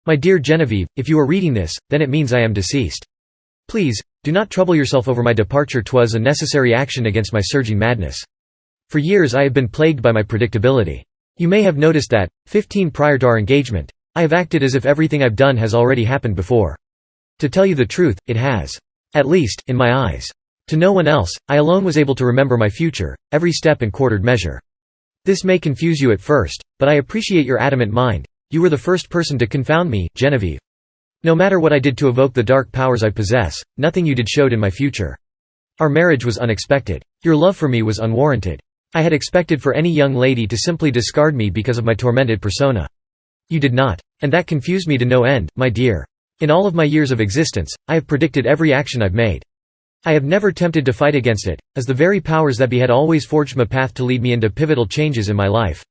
My dear Genevieve, if you are reading this, then it means I am deceased. Please, do not trouble yourself over my departure. 'Twas a necessary action against my surging madness. For years I have been plagued by my predictability. You may have noticed that, 15 prior to our engagement, I have acted as if everything I've done has already happened before. To tell you the truth, it has. At least, in my eyes. To no one else, I alone was able to remember my future, every step and quartered measure. This may confuse you at first, but I appreciate your adamant mind. You were the first person to confound me, Genevieve. No matter what I did to evoke the dark powers I possess, nothing you did showed in my future. Our marriage was unexpected. Your love for me was unwarranted. I had expected for any young lady to simply discard me because of my tormented persona. You did not. And that confused me to no end, my dear. In all of my years of existence, I have predicted every action I've made. I have never tempted to fight against it, as the very powers that be had always forged my path to lead me into pivotal changes in my life.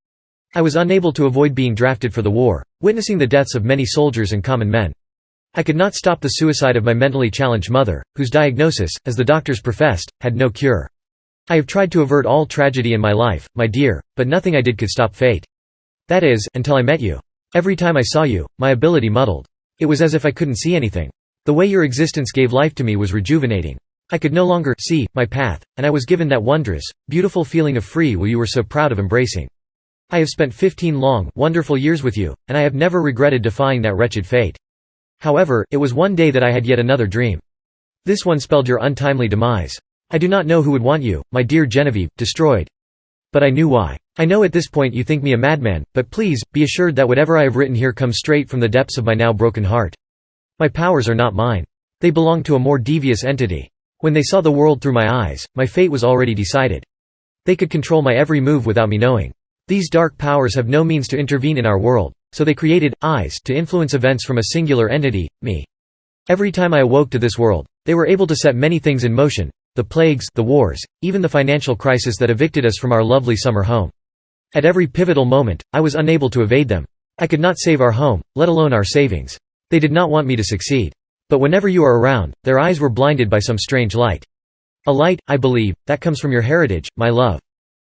I was unable to avoid being drafted for the war, witnessing the deaths of many soldiers and common men. I could not stop the suicide of my mentally challenged mother, whose diagnosis, as the doctors professed, had no cure. I have tried to avert all tragedy in my life, my dear, but nothing I did could stop fate. That is, until I met you. Every time I saw you, my ability muddled. It was as if I couldn't see anything. The way your existence gave life to me was rejuvenating. I could no longer see my path, and I was given that wondrous, beautiful feeling of free will you were so proud of embracing. I have spent 15 long, wonderful years with you, and I have never regretted defying that wretched fate. However, it was one day that I had yet another dream. This one spelled your untimely demise. I do not know who would want you, my dear Genevieve, destroyed. But I knew why. I know at this point you think me a madman, but please, be assured that whatever I have written here comes straight from the depths of my now broken heart. My powers are not mine. They belong to a more devious entity. When they saw the world through my eyes, my fate was already decided. They could control my every move without me knowing. These dark powers have no means to intervene in our world, so they created eyes to influence events from a singular entity, me. Every time I awoke to this world, they were able to set many things in motion. The plagues, the wars, even the financial crisis that evicted us from our lovely summer home. At every pivotal moment, I was unable to evade them. I could not save our home, let alone our savings. They did not want me to succeed. But whenever you are around, their eyes were blinded by some strange light. A light, I believe, that comes from your heritage, my love.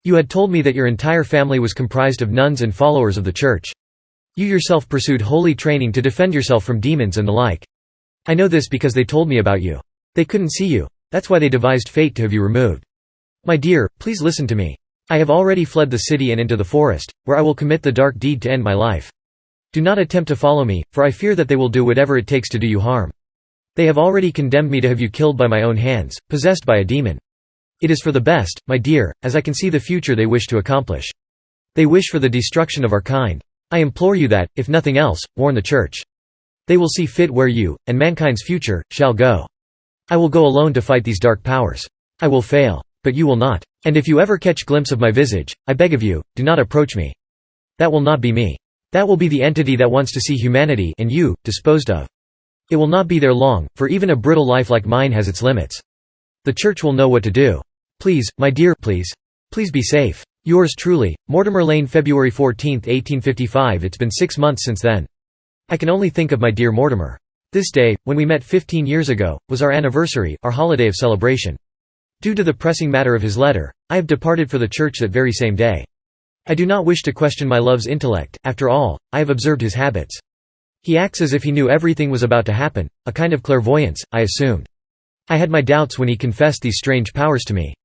You had told me that your entire family was comprised of nuns and followers of the Church. You yourself pursued holy training to defend yourself from demons and the like. I know this because they told me about you. They couldn't see you. That's why they devised fate to have you removed. My dear, please listen to me. I have already fled the city and into the forest, where I will commit the dark deed to end my life. Do not attempt to follow me, for I fear that they will do whatever it takes to do you harm. They have already condemned me to have you killed by my own hands, possessed by a demon. It is for the best, my dear, as I can see the future they wish to accomplish. They wish for the destruction of our kind. I implore you that, if nothing else, warn the Church. They will see fit where you, and mankind's future, shall go. I will go alone to fight these dark powers. I will fail. But you will not. And if you ever catch glimpse of my visage, I beg of you, do not approach me. That will not be me. That will be the entity that wants to see humanity and you, disposed of. It will not be there long, for even a brittle life like mine has its limits. The Church will know what to do. Please, my dear, please be safe. Yours truly, Mortimer Lane, February 14, 1855. It's been 6 months since then. I can only think of my dear Mortimer. This day, when we met 15 years ago, was our anniversary, our holiday of celebration. Due to the pressing matter of his letter, I have departed for the Church that very same day. I do not wish to question my love's intellect, after all, I have observed his habits. He acts as if he knew everything was about to happen, a kind of clairvoyance, I assumed. I had my doubts when he confessed these strange powers to me.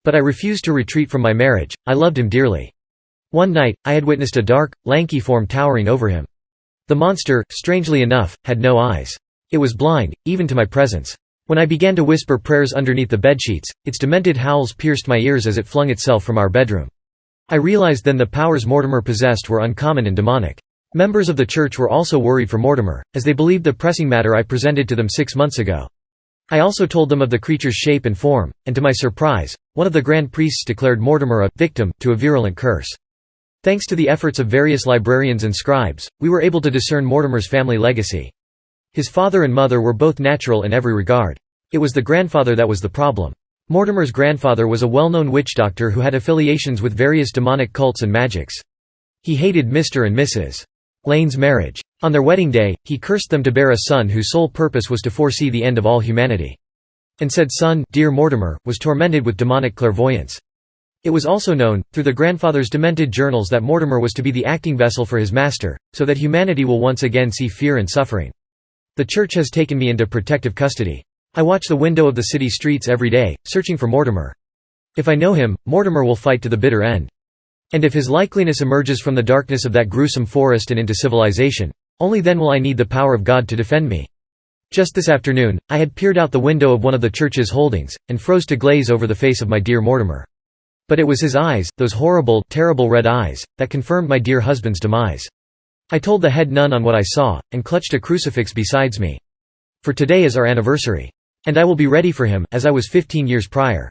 But I refused to retreat from my marriage, I loved him dearly. One night, I had witnessed a dark, lanky form towering over him. The monster, strangely enough, had no eyes. It was blind, even to my presence. When I began to whisper prayers underneath the bedsheets, its demented howls pierced my ears as it flung itself from our bedroom. I realized then the powers Mortimer possessed were uncommon and demonic. Members of the Church were also worried for Mortimer, as they believed the pressing matter I presented to them 6 months ago. I also told them of the creature's shape and form, and to my surprise, one of the grand priests declared Mortimer a victim to a virulent curse. Thanks to the efforts of various librarians and scribes, we were able to discern Mortimer's family legacy. His father and mother were both natural in every regard. It was the grandfather that was the problem. Mortimer's grandfather was a well-known witch doctor who had affiliations with various demonic cults and magics. He hated Mr. and Mrs. Lane's marriage. On their wedding day, he cursed them to bear a son whose sole purpose was to foresee the end of all humanity. And said son, dear Mortimer, was tormented with demonic clairvoyance. It was also known, through the grandfather's demented journals, that Mortimer was to be the acting vessel for his master, so that humanity will once again see fear and suffering. The Church has taken me into protective custody. I watch the window of the city streets every day, searching for Mortimer. If I know him, Mortimer will fight to the bitter end. And if his likeliness emerges from the darkness of that gruesome forest and into civilization, only then will I need the power of God to defend me. Just this afternoon, I had peered out the window of one of the church's holdings, and froze to glaze over the face of my dear Mortimer. But it was his eyes, those horrible, terrible red eyes, that confirmed my dear husband's demise. I told the head nun on what I saw, and clutched a crucifix besides me. For today is our anniversary. And I will be ready for him, as I was 15 years prior.